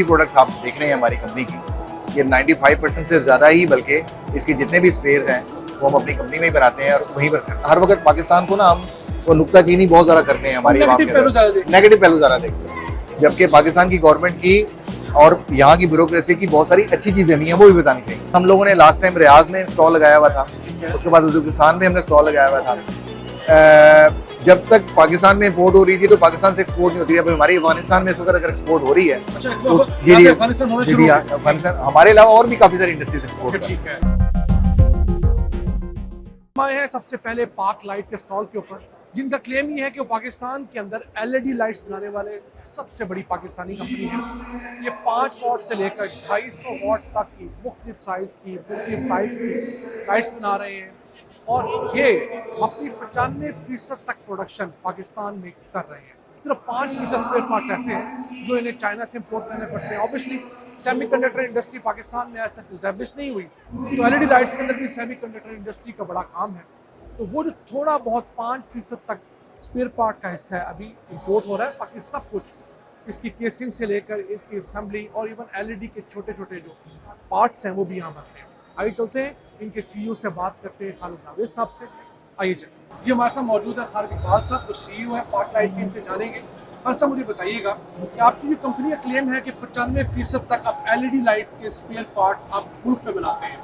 भी प्रोडक्ट्स आप देख रहे हैं हमारी कंपनी की, ये 95% से ज़्यादा ही, बल्कि इसके जितने भी स्पेयर्स हैं वो हम अपनी कंपनी में ही बनाते हैं और वहीं पर हर वक्त पाकिस्तान को ना हम वो नुक्ताचीनी बहुत ज़्यादा करते हैं, हमारी नेगेटिव पहलू ज़्यादा देखते हैं, जबकि पाकिस्तान की गवर्नमेंट की और यहाँ की ब्यूरोक्रेसी की बहुत सारी अच्छी चीज़ें भी हैं, वो भी बतानी चाहिए। हम लोगों ने लास्ट टाइम रियाज में स्टॉल लगाया हुआ था, उसके बाद उज़्बेकिस्तान में हमने स्टॉल लगाया हुआ था। जब तक पाकिस्तान में इंपोर्ट हो रही थी तो पाकिस्तान से एक्सपोर्ट नहीं होती है। अब हमारी अफगानिस्तान में इस वक्त अगर एक्सपोर्ट हो रही है तो जी अफगानिस्तान, हमारे अलावा और भी काफ़ी सारी इंडस्ट्रीज एक्सपोर्ट कर रही है। हैं सबसे पहले पाक लाइट के स्टॉल के ऊपर, जिनका क्लेम ये है कि वो पाकिस्तान के अंदर एलईडी लाइट्स बनाने वाले सबसे बड़ी पाकिस्तानी कंपनी है। ये 5 वॉट से लेकर 250 वॉट तक की मुख्तलिफ साइज़ की मुख्तलिफ टाइप्स की लाइट्स बना रहे हैं और ये अपनी 95% तक प्रोडक्शन पाकिस्तान में कर रहे हैं। सिर्फ 5% स्पेयर पार्ट्स ऐसे हैं जो इन्हें चाइना से इंपोर्ट करने पड़ते हैं। ऑब्वियसली सेमीकंडक्टर इंडस्ट्री पाकिस्तान में ऐसा एस्टैब्लिश नहीं हुई, तो एलईडी लाइट्स के अंदर भी सेमीकंडक्टर इंडस्ट्री का बड़ा काम है। तो वो जो थोड़ा बहुत 5% तक स्पेयर पार्ट का हिस्सा है अभी इंपोर्ट हो रहा है, बाकी सब कुछ इसकी केसिंग से लेकर इसकी असेंबली और इवन एलईडी के छोटे छोटे जो पार्ट्स हैं वो भी यहाँ बनते हैं। आइए चलते हैं इनके सीईओ से बात करते हैं, खालिद जावेद साहब से। आइए चलिए, जी हमारे साथ मौजूद है खालिद इकबाल साहब जो सीईओ है पाक लाइट की। इनसे जानेंगे। खालिद साहब मुझे बताइएगा कि आपकी जो कंपनी का क्लेम है कि 95% तक आप एलईडी लाइट के स्पेयर पार्ट आप मुल्क में बनाते हैं,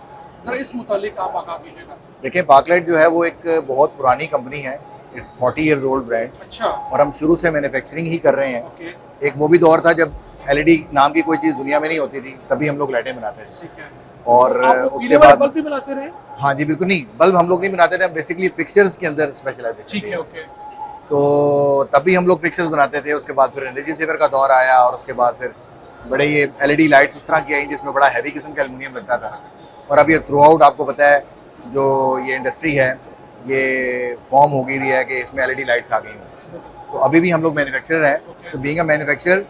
जरा इस मुतालिक आप आगाह कीजिएगा। देखिए, पाक लाइट जो है वो एक बहुत पुरानी कंपनी है, इट्स 40 ईयर्स ओल्ड ब्रांड। अच्छा। और हम शुरू से मैन्युफैक्चरिंग ही कर रहे हैं। ओके। एक वो भी दौर था जब एलईडी नाम की कोई चीज़ दुनिया में नहीं होती थी, तभी हम लोग लाइटें बनाते थे। ठीक है। और उसके बाद बल्ब भी बनाते रहे? हाँ जी, बिल्कुल नहीं, बल्ब हम लोग नहीं बनाते थे, हम बेसिकली फिक्सचर्स के अंदर स्पेशलाइजेशन। ठीक है, ओके। तो तभी हम लोग फिक्सचर्स बनाते थे। उसके बाद फिर एनर्जी सेवर का दौर आया और उसके बाद फिर बड़े ये एलईडी लाइट्स उस तरह की आई जिसमें बड़ा हैवी किस्म का एल्युमिनियम लगता था। और अब ये थ्रू आउट आपको पता है जो ये इंडस्ट्री है ये फॉर्म हो गई हुई है कि इसमें एलईडी लाइट्स आ गई हैं। तो अभी भी हम लोग मैन्युफैक्चरर हैं। तो बीइंग अ मैन्युफैक्चरर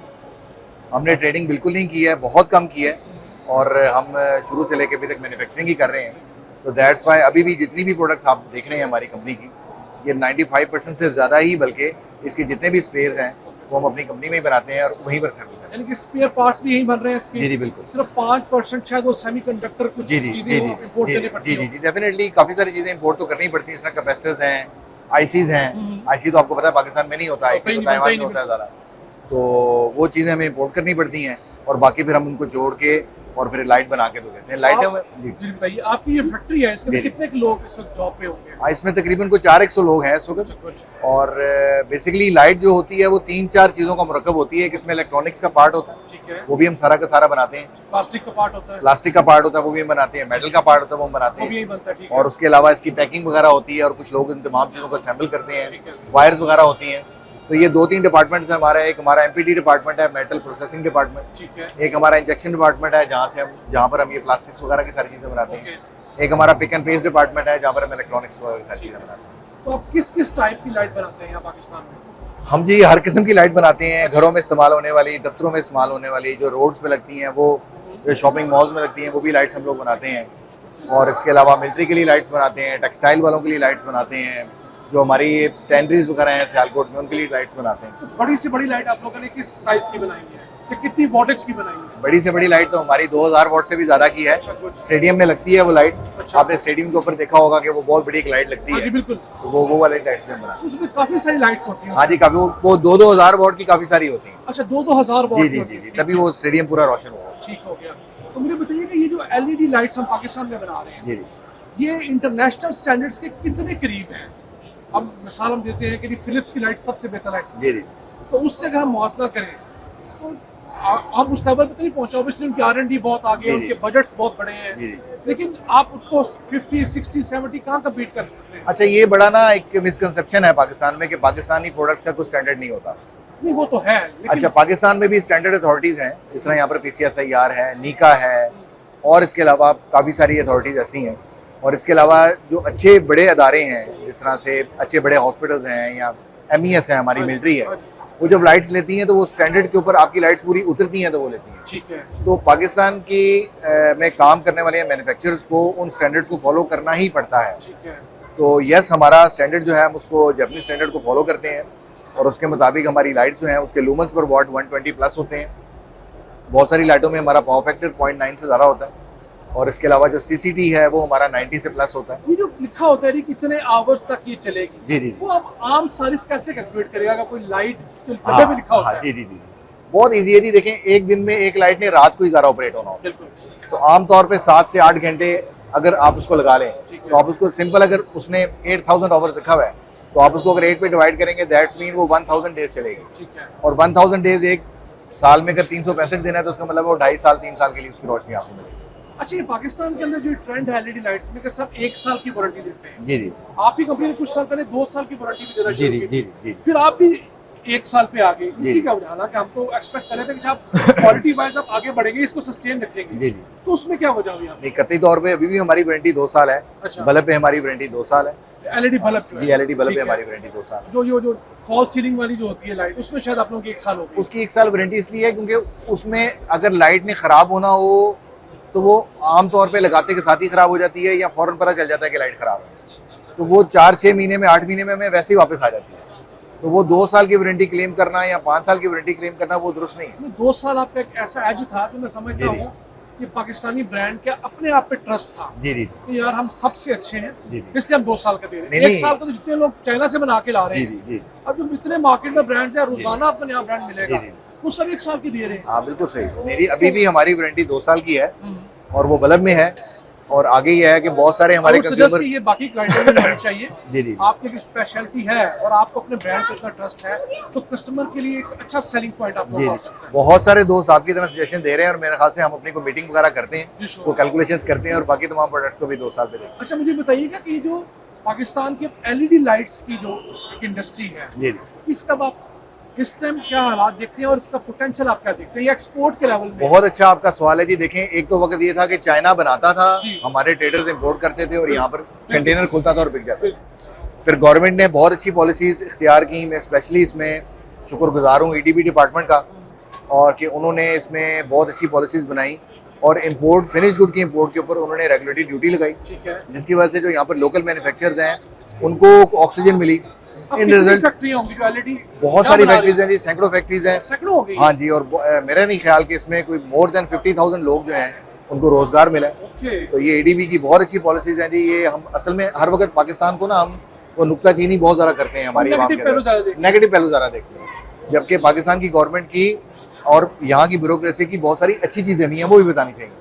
हमने ट्रेडिंग बिल्कुल नहीं की है, बहुत कम की है, और हम शुरू से लेकर अभी तक मैन्युफैक्चरिंग ही कर रहे हैं। तो दैट्स वाई अभी भी जितनी भी प्रोडक्ट्स आप देख रहे हैं हमारी कंपनी की, ये 95% से ज़्यादा ही, बल्कि इसके जितने भी स्पेयर्स हैं वो हम अपनी कंपनी में ही बनाते हैं और वहीं पर सर्व करते हैं। यानी कि स्पेयर पार्ट्स भी यहीं बन रहे हैं इसके? जी बिल्कुल। सिर्फ 5% शायद वो सेमीकंडक्टर कुछ चीजें इंपोर्ट करनी पड़ती है। जी डेफिनेटली काफ़ी सारी चीज़ें इंपोर्ट तो करनी पड़ती हैं। इस तरह कैपेसिटर्स हैं, आईसीज हैं। आईसी तो आपको पता है पाकिस्तान में नहीं होता, आईसी तो ताइवान में होता है ज़्यादा। तो वो चीज़ें हमें इंपोर्ट करनी पड़ती हैं और बाकी फिर हम उनको जोड़ के और फिर लाइट बना के दो देते हैं। लाइटें जी बताइए, आपकी ये फैक्ट्री है, इसमें कितने लोग इस वक्त जॉब पे होंगे? इसमें तकरीबन कुछ 400 लोग हैं इस वक्त। और बेसिकली लाइट जो होती है वो 3-4 चीज़ों का मुरक्कब होती है। एक इसमें इलेक्ट्रॉनिक्स का पार्ट होता है, ठीक है, वो भी हम सारा का सारा बनाते हैं। प्लास्टिक का पार्ट होता है, प्लास्टिक का पार्ट होता है वो भी हम बनाते हैं। मेटल का पार्ट होता है वो हम बनाते हैं, बनता है। और उसके अलावा इसकी पैकिंग वगैरह होती है और कुछ लोग इन तमाम चीज़ों को असेंबल करते हैं। वायर्स वगैरह होती हैं। तो ये 2-3 डिपार्टमेंट्स हैं हमारा। एक हमारा एमपीडी डिपार्टमेंट है, मेटल प्रोसेसिंग डिपार्टमेंट। ठीक है। एक हमारा इंजेक्शन डिपार्टमेंट है जहाँ पर हम ये प्लास्टिक्स वगैरह की सारी चीज़ें बनाते हैं। एक हमारा पिक एंड पेस्ट डिपार्टमेंट है जहाँ पर हम इलेक्ट्रॉनिक्स वगैरह सारी चीज़ें बनाते हैं। तो आप किस किस टाइप की लाइट बनाते हैं यहाँ पाकिस्तान में? हम जी हर किस्म की लाइट बनाते हैं। घरों में इस्तेमाल होने वाली, दफ्तरों में इस्तेमाल होने वाली, जो रोड्स पे लगती हैं वो, जो शॉपिंग मॉल्स में लगती हैं वो भी लाइट्स हम लोग बनाते हैं। और इसके अलावा मिलिट्री के लिए लाइट्स बनाते हैं, टेक्सटाइल वालों के लिए लाइट्स बनाते हैं, जो हमारी टेंडरीज वगैरह हैं सियालकोट में उनके लिए लाइट्स बनाते हैं। तो बड़ी से बड़ी लाइट आप लोगों ने किस साइज की बनाई है या कितनी वोल्टेज की बनाई है? बड़ी से बड़ी लाइट तो हमारी 2000 वॉट से भी ज़्यादा की है। स्टेडियम में लगती है वो लाइट। आपने स्टेडियम के ऊपर देखा होगा कि वो बहुत बड़ी एक लाइट लगती है। जी बिल्कुल। तो वो वाली लाइट्स में बनाते हैं। उसमें काफी सारी लाइट्स होती हैं। हाँ जी, काफी, वो 2-2000 वॉट की काफी सारी होती हैं। अच्छा, 2-2000 वॉट? जी, तभी वो स्टेडियम पूरा रोशन होगा। ठीक हो गया। तो मुझे बताइएगा, ये जो एलईडी लाइट्स हम पाकिस्तान में बना रहे हैं, जी, ये इंटरनेशनल स्टैंडर्ड्स के कितने करीब हैं? अब मिसाल हम देते हैं कि फिलिप्स की लाइट सबसे बेहतर लाइट्स जी, तो उससे अगर हम मुआवजा करें तो आप उस लेवल पे तो नहीं पहुंचा। ऑब्वियसली उनकी R&D बहुत आगे है, उनके बजट्स बहुत बड़े हैं, लेकिन आप उसको 50, 60, 70 कहाँ कम्पीट कर सकते हैं? अच्छा, ये बड़ा ना एक मिसकंसेप्शन है पाकिस्तान में कि पाकिस्तानी प्रोडक्ट्स का कुछ स्टैंडर्ड नहीं होता। नहीं, वो तो है, लेकिन अच्छा, पाकिस्तान में भी स्टैंडर्ड अथॉरिटीज़ हैं, जिस तरह यहाँ पर PCSIR है, नीका है, और इसके अलावा काफ़ी सारी अथॉरिटीज़ ऐसी हैं। और इसके अलावा जो अच्छे बड़े अदारे हैं, जिस तरह से अच्छे बड़े हॉस्पिटल्स हैं या MES है, हमारी मिलिट्री है, वो जब लाइट्स लेती हैं तो वो स्टैंडर्ड के ऊपर आपकी लाइट्स पूरी उतरती हैं तो वो लेती हैं। ठीक है। तो पाकिस्तान की में काम करने वाले मैन्युफैक्चरर्स को उन स्टैंडर्ड्स को फॉलो करना ही पड़ता है। ठीक है। तो यस, हमारा स्टैंडर्ड जो है हम उसको जापानीज स्टैंडर्ड को फॉलो करते हैं और उसके मुताबिक हमारी लाइट्स जो हैं उसके लूमन्स पर वाट 120 प्लस होते हैं। बहुत सारी लाइटों में हमारा पावर फैक्टर 0.9 से ज़्यादा होता है, और इसके अलावा जो CCT है वो हमारा 90 से प्लस होता है। ये जो लिखा होता है कि कितने आवर्स तक ये चलेगी, जी जी, वो अब आम सारिफ कैसे कैलकुलेट करेगा? अगर कोई लाइट उसके डब्बे में लिखा होता है। जी जी जी, बहुत ईजी है जी। देखें, एक दिन में एक लाइट ने रात को ही ज़्यादा ऑपरेट होना होता है, बिल्कुल। तो आमतौर पे 7 से 8 घंटे अगर आप उसको लगा लें, तो आप उसको सिंपल, अगर उसने 8000 आवर्स रखा हुआ है, तो आप उसको अगर 8 पे डिवाइड करेंगे, दैट्स मीन वो 1000 डेज चलेगी। ठीक है। और 1000 डेज एक साल में अगर 365 दिन है, तो उसका मतलब वो 2.5 साल 3 साल के लिए उसकी रोशनी आपको मिलेगी। अच्छा, ये पाकिस्तान के अंदर जो ट्रेंड है एलईडी लाइट्स में कि सब 1 साल की वारंटी देते हैं। जी जी आपकी कंपनी ने कुछ साल पहले 2 साल की वारंटी भी देना जी शुरू जी की जी थी। जी। फिर आप भी 1 साल पे आ गए, जी। इसकी क्या वजह? हालांकि हम तो एक्सपेक्ट कर रहे थे कि आप क्वालिटी वाइज आप आगे बढ़ेंगे, इसको सस्टेन रखेंगे। जी जी। तो उसमें क्या वजह हुई आप? नहीं, कतई तौर पे अभी भी हमारी वारंटी 2 साल है। अच्छा। बल्ब पे हमारी वारंटी 2 साल है। एलईडी बल्ब जो है, जी, LED बल्ब ठीक पे है। हमारी वारंटी 2 साल है। जो फॉल सीलिंग वाली जो होती है लाइट, उसमें शायद आप लोगों की 1 साल होगी। उसकी 1 साल वारंटी इसलिए है क्योंकि उसमें अगर लाइट ने खराब होना हो, तो वो आमतौर पे लगाते के साथ ही खराब हो जाती है, या फौरन पता चल जाता है कि लाइट खराब है, तो वो 4-6 महीने में, 8 महीने में हमें वैसे ही वापस आ जाती है। तो वो 2 साल की वारंटी क्लेम करना या 5 साल की वारंटी क्लेम करना वो दुरुस्त नहीं है। 2 साल आपका एक ऐसा एज था जो मैं समझता जी, जी। हूँ कि पाकिस्तानी ब्रांड का अपने आप पे ट्रस्ट था जी जी कि यार हम सबसे अच्छे हैं, जी, जी। इसलिए हम 2 साल का दे रहे हैं। नहीं, 1 नहीं। साल का तो जितने लोग चाइना से बना के ला रहे जी हैं, जी जी अब जो इतने मार्केट में ब्रांड्स हैं, रोजाना आपको नया ब्रांड मिलेगा, जी, जी। वो सब 1 साल की दे रहे हैं। हाँ, बिल्कुल सही। मेरी अभी भी हमारी वारंटी 2 साल की है, हम्म। और वो बल्ब में है। और आगे ये है कि बहुत सारे हमारे और suggest कंज्यूमर। कि ये बाकी क्लाइंटों में होनी चाहिए। जी जी आपकी एक स्पेशलिटी है और आपको अपने ब्रांड पे इतना ट्रस्ट है, तो कस्टमर के लिए एक अच्छा सेलिंग पॉइंट आप जी लोगों को हो जी। सकता है। बहुत सारे दोस्त आपकी तरह सजेशन दे रहे हैं, और मेरे ख्याल से हम अपनी को मीटिंग वगैरह करते जी, हैं, sure। वो कैलकुलेशंस करते हैं, और बाकी तमाम प्रोडक्ट्स को भी 2 साल पे देखते अच्छा, मुझे बताइएगा कि जो पाकिस्तान के एलईडी लाइट्स की जो एक इंडस्ट्री है, हैं। जी जी। इसका आप इस टाइम क्या हालात देखते हैं और इसका पोटेंशियल आप क्या देखते हैं, या एक्सपोर्ट के लेवल में? बहुत अच्छा आपका सवाल है जी। देखें, एक तो वक्त ये था कि चाइना बनाता था, जी। हमारे ट्रेडर्स इंपोर्ट करते थे, और यहाँ पर कंटेनर खुलता था और बिक जाता था। बिल्कुल। फिर गवर्नमेंट ने बहुत अच्छी पॉलिसीज इख्तियार की। मैं स्पेशली इसमें शुक्रगुजार हूँ EDB डिपार्टमेंट का, और कि उन्होंने इसमें बहुत अच्छी पॉलिसीज बनाई, और इंपोर्ट, फिनिश गुड की इंपोर्ट के ऊपर उन्होंने रेगुलेटरी ड्यूटी लगाई, ठीक है। जिसकी वजह से जो यहाँ पर लोकल मैन्युफैक्चरर्स हैं उनको ऑक्सीजन मिली। इन रिजल्ट फैक्ट्री होंगी जो एलईडी बहुत सारी फैक्ट्रीज हैं जी, सैकड़ों फैक्ट्रीज हैं। सैकड़ों हो गई। हाँ जी, और मेरा नहीं ख्याल कि इसमें कोई मोर देन 50,000 लोग जो हैं उनको रोजगार मिला है। ओके। तो ये EDB की बहुत अच्छी पॉलिसीज हैं जी। ये हम असल में हर वक्त पाकिस्तान को ना, हम वो नुक्ताचीनी बहुत ज़्यादा करते हैं हमारी आवाम नेगेटिव पहलू ज़्यादा देखते हैं। नेगेटिव पहलू ज़्यादा देखते हैं, जबकि पाकिस्तान की गवर्नमेंट की और यहाँ की ब्यूरोक्रेसी की बहुत सारी अच्छी चीज़ें भी हैं, वो भी बतानी चाहिए।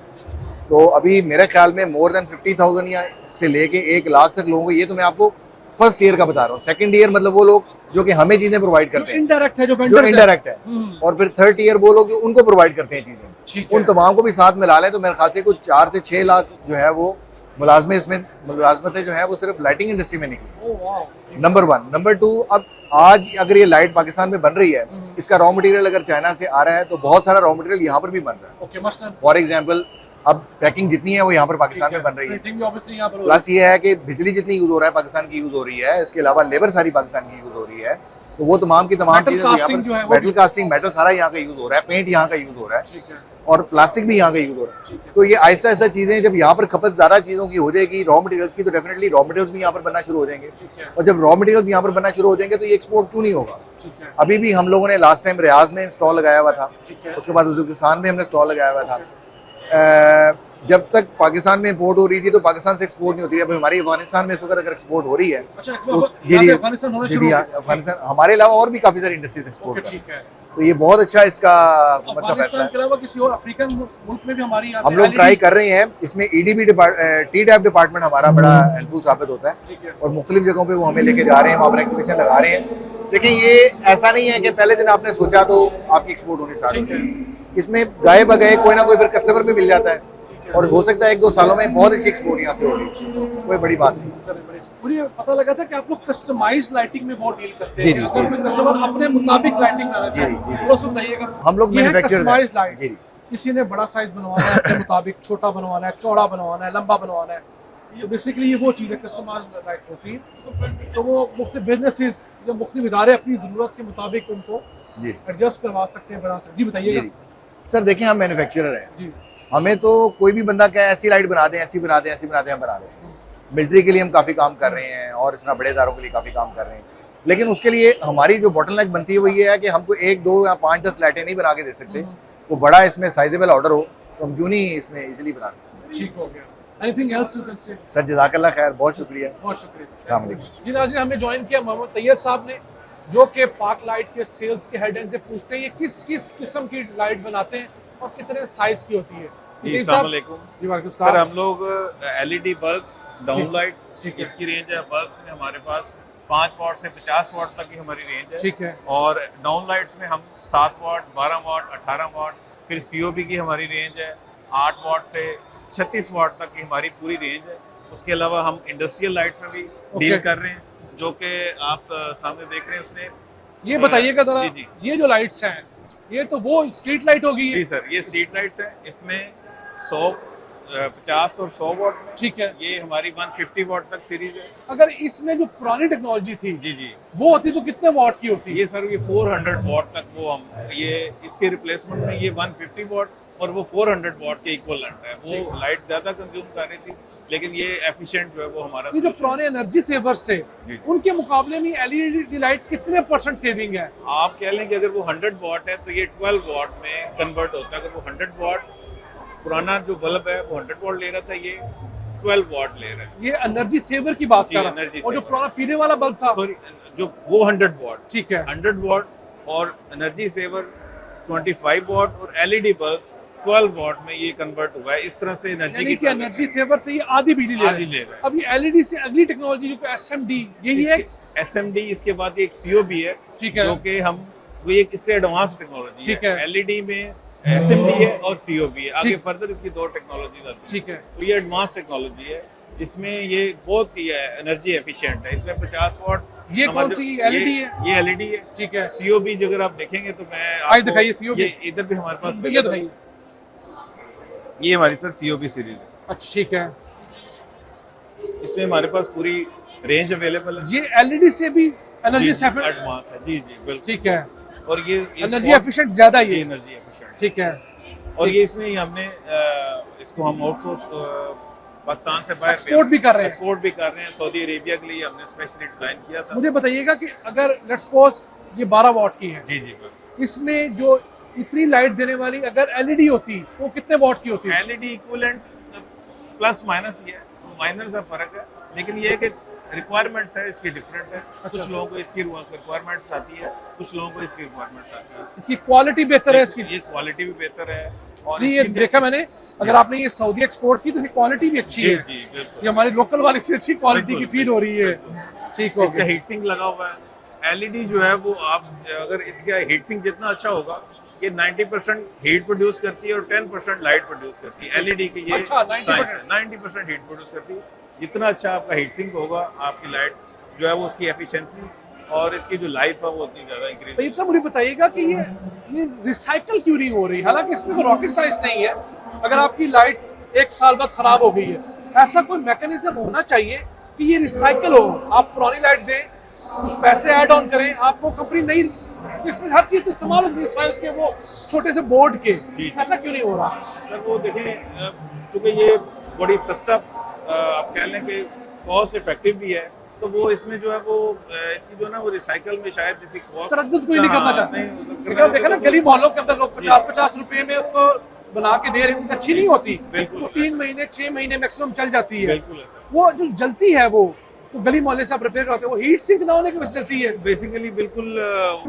तो अभी मेरे ख्याल में मोर देन 50,000 या से लेके 1 लाख तक लोगों को, ये तो मैं आपको फर्स्ट ईयर का बता रहा हूँ। सेकंड ईयर मतलब वो लोग जो कि हमें चीज़ें प्रोवाइड करते हैं, इनडायरेक्ट है, जो जो वेंडर्स इनडायरेक्ट है। हम्म। और फिर थर्ड ईयर वो लोग जो उनको प्रोवाइड करते हैं चीज़ें, ठीक है। उन तमाम को भी साथ मिला लें, तो मेरे ख्याल से कुछ 4 से 6 लाख जो है वो मुलाजमतें जो है वो सिर्फ लाइटिंग इंडस्ट्री में निकली। Oh wow. नंबर 1। नंबर 2, अब आज अगर ये लाइट पाकिस्तान में बन रही है, इसका रॉ मटेरियल अगर चाइना से आ रहा है, तो बहुत सारा रॉ मटेरियल यहाँ पर भी बन रहा है। ओके, मसलन फॉर एग्जाम्पल, अब पैकिंग जितनी है वो यहाँ पर पाकिस्तान में बन रही है। प्रिंटिंग भी ऑब्वियसली यहाँ पर प्लस ये है कि बिजली जितनी यूज हो रहा है पाकिस्तान की यूज हो रही है, इसके अलावा लेबर सारी पाकिस्तान की यूज हो रही है, तो वो तमाम की तमाम मेटल चीजें यहाँ कास्टिंग जो है पर, वो मेटल कास्टिंग, मेटल सारा यहाँ का यूज हो रहा है, पेंट यहाँ का यूज हो रहा है, ठीक है। और प्लास्टिक भी यहाँ का यूज हो रहा ठीक है। है। तो ये ऐसा ऐसा चीजें, जब यहाँ पर खपत ज्यादा चीजों की हो जाएगी रॉ मटेरियल्स की, तो डेफिनेटली रॉ मटेरियल्स भी यहाँ पर बनना शुरू हो जाएंगे। ठीक है। और जब रॉ मटेरियल्स यहाँ पर बनना शुरू हो जाएंगे, तो ये एक्सपोर्ट क्यों नहीं होगा? ठीक है। अभी भी हम लोगों ने लास्ट टाइम रियाज में स्टॉल लगाया हुआ था, ठीक है। उसके बाद उज्बेकिस्तान में हमने स्टॉल लगाया हुआ था। जब तक पाकिस्तान में इंपोर्ट हो रही थी, तो पाकिस्तान से एक्सपोर्ट नहीं होती है। अभी हमारी अफगानिस्तान में इस वक्त अगर एक्सपोर्ट हो रही है, अच्छा, जी जी अफगानिस्तान होना जी शुरू जी, हो हाँ, गया। अफगानिस्तान, हमारे अलावा और भी काफी सारी इंडस्ट्रीज एक्सपोर्ट ओके, कर रही हैं। ठीक है। तो ये बहुत अच्छा इसका हुकूमत का फैसला अफगानिस्तान के है। अलावा किसी और अफ्रीकन मुल्क में भी हमारी यहाँ हम से लोग LED ट्राई कर रहे हैं। इसमें EDB TTAP डिपार्टमेंट हमारा बड़ा हेल्पफुल साबित होता है, ठीक है। और मुख्तलिफ जगहों पे वो हमें लेके जा रहे हैं, वहाँ पर एग्जीबिशन लगा रहे हैं। देखिए, ये ऐसा नहीं है कि पहले दिन आपने सोचा तो आपकी एक्सपोर्ट होनी स्टार्ट हो ठीक है। गई। इसमें गाए बगाए कोई ना कोई फिर कस्टमर भी मिल जाता है, और हो सकता है 1-2 सालों में बहुत अच्छी एक्सपोर्ट यहाँ से हो रही है, कोई बड़ी बात नहीं। चलिए, बड़ी अच्छी। मुझे पता लगा था कि आप लोग कस्टमाइज्ड लाइटिंग में बहुत डील करते जी, हैं। जी, अगर जी। कोई कस्टमर अपने मुताबिक लाइटिंग बनाना जी, चाहे, जी, जी। थोड़ा सा बताइएगा। हम लोग ये है मैन्युफैक्चरर्स हैं। customized light। जी जी। किसी ने बड़ा साइज बनवाना है अपने मुताबिक, छोटा बनवाना है, चौड़ा बनवाना है, लंबा बनवाना है, ये बेसिकली ये वो चीज़ है कस्टमाइज्ड लाइट्स होती है। तो वो मुख्तलिफ बिजनेसेस या मुख्तलिफ इदारे अपनी ज़रूरत के मुताबिक उनको जी एडजस्ट करवा सकते हैं, बना सकते हैं। जी, बताइएगा। जी। सर देखिए, हम मैन्युफैक्चरर हैं। जी। हमें तो कोई भी बंदा क्या ऐसी लाइट बना दें, ऐसी बना दें, ऐसी बना दें, हम बना देते हैं। मिलिट्री के लिए हम काफ़ी काम कर रहे हैं, और इस तरह बड़े इदारों के लिए काफ़ी काम कर रहे हैं। लेकिन उसके लिए हमारी जो बॉटलनेक बनती है वो ये है कि हमको 1, 2 या 5, 10 लाइटें नहीं बना के दे सकते। वो बड़ा इसमें साइजेबल ऑर्डर हो तो हम क्यों नहीं इसमें इजीली बना सकते हैं। ठीक हो गया। Anything else you can say? Sir जज़ाकल्लाह खैर, बहुत शुक्रिया। बहुत शुक्रिया। अस्सलाम वालेकुम। जी नाज़रीन, हमें ज्वाइन किया मोहम्मद तैयब साहब ने, जो कि पार्क लाइट के सेल्स के हेड एंड से पूछते हैं ये किस किस किस्म की लाइट बनाते हैं और कितने साइज की होती है। जी, अस्सलाम वालेकुम। जी वालेकुम सर, हम लोग एलईडी बल्ब्स, डाउन लाइट्स, ठीक है। इसकी रेंज है। बल्ब्स में हमारे पास 5 वाट से 50 वाट तक की हमारी रेंज है। ठीक है। और डाउन लाइट्स में हम 7 वाट, 12 वाट, 18 वाट, फिर सीओबी की हमारी रेंज है 8 वाट से 36 वाट तक की हमारी पूरी रेंज है। उसके अलावा हम इंडस्ट्रियल लाइट्स में भी डील कर रहे हैं, जो कि आप सामने देख रहे हैं। उसमें ये बताइएगा जरा, जी, ये जो लाइट्स हैं ये तो वो स्ट्रीट लाइट होगी। जी सर, ये स्ट्रीट लाइट्स हैं। इसमें 100, 50 और 100 वाट में। ठीक है। ये हमारी 150 वाट तक सीरीज है। अगर इसमें जो पुरानी टेक्नोलॉजी थी जी जी, वो होती तो कितने वाट की होती? ये सर, ये 400 वाट तक वो हम ये इसके रिप्लेसमेंट में ये 150 वाट और वो 400 वाट के इक्वलेंट है। वो लाइट ज्यादा कंज्यूम कर रही थी, लेकिन ये एफिशिएंट जो है वो हमारा ये जो पुराने एनर्जी सेवर्स थे जी। उनके मुकाबले में एलईडी लाइट कितने % सेविंग है? आप कह लें कि अगर वो 100 वाट है तो ये 12 वाट में कन्वर्ट होता है। अगर वो 100 वाट पुराना जो बल्ब है वो 100 वाट ले रहा था, ये 12 वाट ले रहा है। ये एनर्जी सेवर की बात जी, कर रहा हूं। एनर्जी और जो सेवर। पुराना पीने वाला बल्ब था, सॉरी, जो वो 100 वाट, ठीक है, 100 वाट और एनर्जी सेवर 25 वाट और एलईडी बल्ब 12 वाट में ये कन्वर्ट हुआ है। इस तरह से एनर्जी यानी कि एनर्जी सेवर से ये आधी बिजली ले आधी रहे ले हैं। रहा है। अब ये एलईडी से अगली टेक्नोलॉजी जो एसएमडी यही है। एसएमडी, इसके बाद एक सीओबी है, ठीक है। जो कि हम वो एक इससे एडवांस टेक्नोलॉजी ठीक है। एलईडी में एसएमडी है और सीओबी है। आगे ठीक। फर्दर इसकी 2 टेक्नोलॉजीज आती हैं। ठीक है। तो ये एडवांस टेक्नोलॉजी है। इसमें ये बहुत ही एनर्जी एफिशिएंट है। इसमें 50 वाट। ये कौन सी एलईडी है? ये एलईडी है। ठीक है। सीओबी जो अगर आप देखेंगे तो मैं आज आपको दिखाइए सीओबी। ये इधर भी हमारे पास ये दिखाइए। ये हमारी सर सीओबी सीरीज है। अच्छा, ठीक है। इसमें हमारे पास पूरी रेंज अवेलेबल है। ये एलईडी से भी एनर्जी एडवांस है। जी जी, बिल्कुल। ठीक है। और ये एनर्जी एफिशिएंट ज्यादा है ये। Energy efficient. ठीक है। और ये इसमें ही हमने इसको हम आउटसोर्स पाकिस्तान से बाहर एक्सपोर्ट भी कर रहे हैं। एक्सपोर्ट भी कर रहे हैं। सऊदी अरेबिया के लिए हमने स्पेशली डिजाइन किया था। मुझे बताइएगा कि अगर लेट्स सपोज ये 12 वाट की है, जी जी, बिल्कुल। इसमें जो इतनी लाइट देने वाली अगर एलईडी होती वो कितने वाट की होती? एलईडी इक्विवेलेंट प्लस माइनस ये माइनर सा फर्क है, लेकिन ये है कि रिक्वायरमेंट्स है इसकी डिफरेंट है। अच्छा। कुछ लोगों को इसकी रिक्वायरमेंट्स आती है, कुछ लोगों को इसकी रिक्वायरमेंट्स आती है। इसकी क्वालिटी बेहतर है इसकी? ये क्वालिटी भी बेहतर है। और नहीं, ये इसकी देखा मैंने, अगर आपने ये सऊदी एक्सपोर्ट की तो इसकी क्वालिटी भी अच्छी जी है। जी, बिल्कुल। ये हमारी लोकल वाली से अच्छी क्वालिटी की बिल्कुल, फील हो रही है। बिल्कुल। ठीक हो इसका गया। हीट सिंक लगा हुआ है। एलईडी जो है वो आप अगर इसका हीट सिंक जितना अच्छा होगा, ये 90% हीट प्रोड्यूस करती है और 10% लाइट प्रोड्यूस करती है। एलईडी की ये अच्छा, 90%? 90% हीट प्रोड्यूस करती है। जितना अच्छा आपका हीट सिंक होगा, आपकी लाइट जो है वो उसकी एफिशिएंसी और इसकी जो लाइफ है वो उतनी ज्यादा इंक्रीज। तैयब साहब, मुझे बताइएगा कि ये रिसाइकल क्यों नहीं हो रही? हालांकि इसमें कोई रॉकेट साइंस नहीं है। अगर आपकी लाइट 1 साल बाद खराब हो गई है, ऐसा कोई मैकेनिज्म होना चाहिए कि ये रिसाइकल हो। आप पुरानी लाइट दें, कुछ पैसे ऐड ऑन करें, आपको कंपनी नई, इसमें हर चीज इस्तेमाल होगी सिवाय उसके वो छोटे से बोर्ड के। जी। ऐसा क्यों नहीं हो रहा? सर वो देखें, चूंकि ये बड़ी सस्ता आप कह लें कि कॉस्ट इफेक्टिव भी है, तो वो इसमें जो है वो इसकी जो ना वो रिसाइकल में शायद इसकी कॉस्ट तरद्दुद कोई नहीं करना चाहता। नहीं, देखा ना गली मोहल्लों के अंदर लोग 50-50 रुपए में उसको बना के दे रहे हैं, उनकी अच्छी नहीं होती। बिल्कुल। वो 3 महीने 6 महीने मैक्सिमम चल जाती है। बिल्कुल है सर। वो जो जलती है वो तो गली मोहल्ले से आप रिपेयर करते हैं, वो हीट सिंक ना होने की वजह से चलती है। बेसिकली बिल्कुल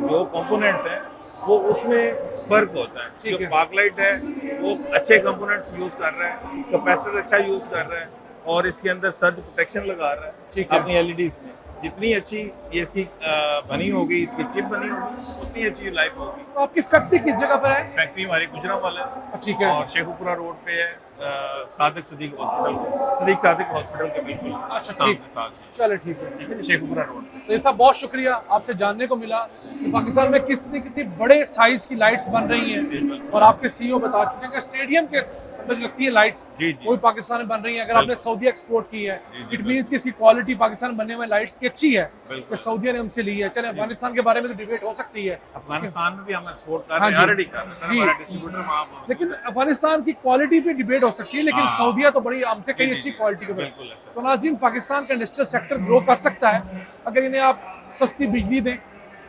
जो कंपोनेंट्स हैं वो उसमें फर्क होता है। ठीक जो है। पार्कलाइट है वो अच्छे कंपोनेंट्स यूज कर रहा है, कैपेसिटर अच्छा यूज कर रहा है और इसके अंदर सर्ज प्रोटेक्शन लगा रहा है। ठीक है। अपनी एलईडीज में जितनी अच्छी ये इसकी बनी होगी, इसकी चिप बनी होगी, उतनी अच्छी लाइफ होगी। तो आपकी फैक्ट्री किस जगह पर है? फैक्ट्री हमारी गुजरांवाल है ठीक है। और शेखुपुरा रोड पे है, सादिक सदीक हॉस्पिटल, सदीक सादिक हॉस्पिटल के बिल्कुल अच्छा, सामने ठीक। साथ में। चलो ठीक है। ठीक है जी, शेखुपुरा रोड। तो ये सब बहुत शुक्रिया, आपसे जानने को मिला कि पाकिस्तान में कितनी बड़े साइज की लाइट्स बन रही हैं और आपके सीईओ बता चुके हैं कि स्टेडियम के अंदर लगती है लाइट्स, जी जी, वो भी पाकिस्तान में बन रही है। अगर आपने सऊदी एक्सपोर्ट की है, जी, जी, इट मींस कि इसकी क्वालिटी पाकिस्तान बनने में लाइट्स की अच्छी है, बिल्कुल। तो सऊदी ने हमसे ली है। चले अफगानिस्तान के बारे में तो डिबेट हो सकती है, अफगानिस्तान में भी हम एक्सपोर्ट कर हाँ रहे हैं, जी। ऑलरेडी कर रहे हैं सर। जी। हमारा डिस्ट्रीब्यूटर वहाँ पर। लेकिन अफगानिस्तान की क्वालिटी पे डिबेट हो सकती है, लेकिन हाँ। सऊदीया तो बड़ी हमसे कहीं जी, अच्छी जी, क्वालिटी के बिल्कुल है सर। तो नाज़रीन, पाकिस्तान का इंडस्ट्रियल सेक्टर ग्रो कर सकता है अगर इन्हें आप सस्ती बिजली दें,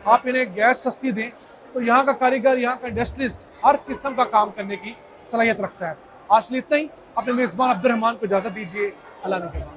आप इन्हें गैस सस्ती दें तो यहाँ का कारीगर, यहाँ का इंडस्ट्रियलिस्ट हर किस्म का काम करने की सलाहियत रखता है। आज के लिए इतना ही। अपने मेज़बान अब्दुल रहमान को इजाज़त दीजिए। अल्लाह ने